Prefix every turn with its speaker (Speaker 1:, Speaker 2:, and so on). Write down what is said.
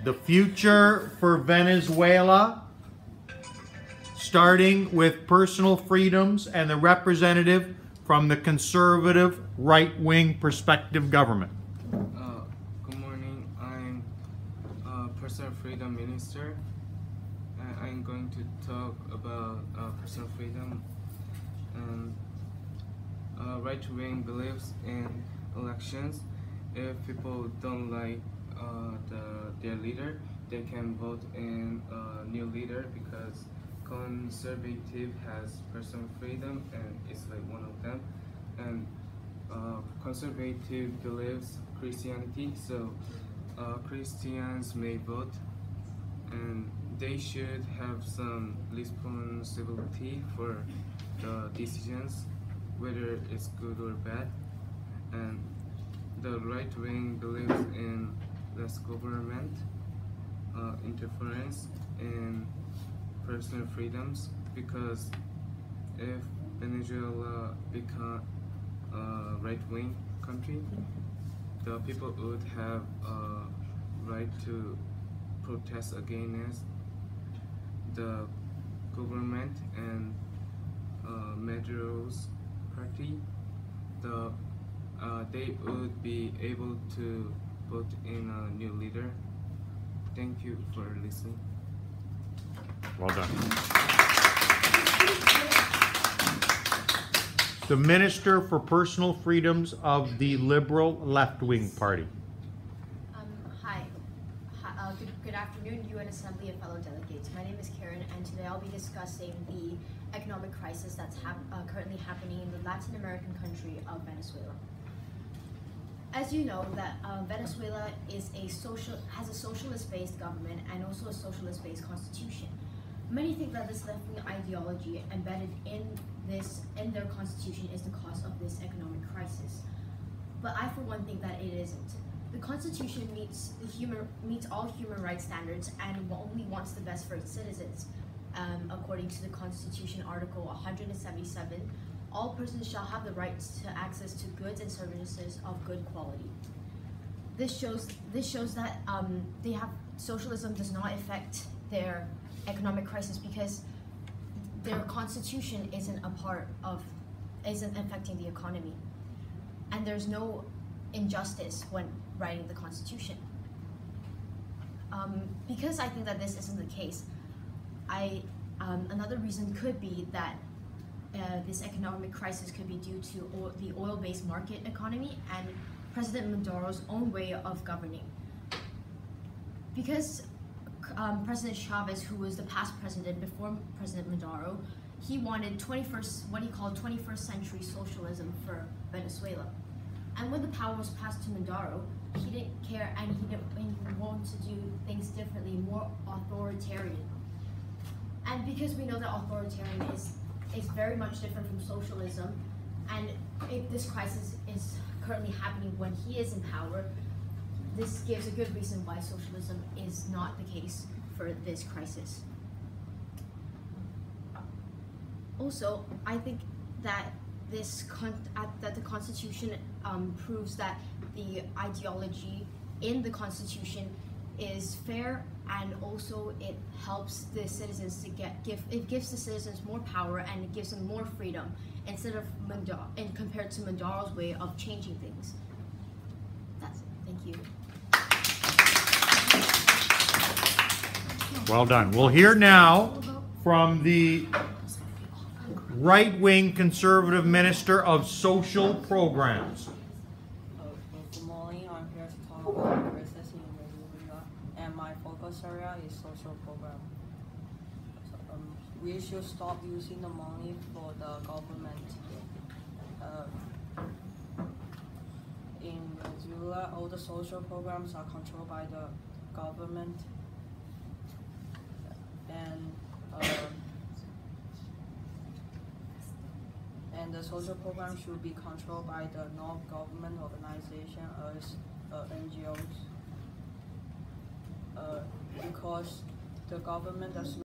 Speaker 1: The future for Venezuela, starting with personal freedoms and the representative from the conservative right-wing perspective government.
Speaker 2: Good morning. I'm Personal Freedom Minister. I'm going to talk about personal freedom and right-wing beliefs in elections. If people don't like their leader, they can vote in a new leader, because conservative has personal freedom and it's like one of them. And conservative believes Christianity, so Christians may vote, and they should have some responsibility for the decisions, whether it's good or bad. And the right wing believes in less government interference in personal freedoms, because if Venezuela become a right-wing country, the people would have a right to protest against the government and Maduro's party. They would be able to vote in a new leader. Thank you for listening.
Speaker 1: Well done. The Minister for Personal Freedoms of the Liberal Left-Wing Party.
Speaker 3: Hi. Good afternoon, UN Assembly and fellow delegates. My name is Karen, and today I'll be discussing the economic crisis that's currently happening in the Latin American country of Venezuela. As you know, that Venezuela has a socialist-based government and also a socialist-based constitution. Many think that this left-wing ideology embedded in their constitution is the cause of this economic crisis. But I, for one, think that it isn't. The constitution meets all human rights standards and only wants the best for its citizens. According to the Constitution, Article 177, all persons shall have the right to access to goods and services of good quality. This shows that socialism does not affect their economic crisis, because their constitution isn't affecting the economy, and there's no injustice when writing the constitution. Because I think that this isn't the case, another reason could be that this economic crisis could be due to the oil-based market economy and President Maduro's own way of governing. Because President Chavez, who was the past president before President Maduro, he wanted what he called 21st century socialism for Venezuela. And when the power was passed to Maduro, he didn't care, and he wanted to do things differently, more authoritarian. And because we know that authoritarian is very much different from socialism, and if this crisis is currently happening when he is in power, this gives a good reason why socialism is not the case for this crisis. Also, I think that the Constitution proves that the ideology in the Constitution is fair, and also it helps the citizens it gives the citizens more power, and it gives them more freedom instead of compared to Maduro's way of changing things. That's it. Thank you.
Speaker 1: Well done. We'll hear now from the right-wing conservative Minister of Social Programs.
Speaker 4: Good morning. I'm here to talk about crisis in Venezuela, and my focus area is social program. We should stop using the money for the government. In Venezuela, all the social programs are controlled by the government, and the social program should be controlled by the non-government organization as NGOs, because the government does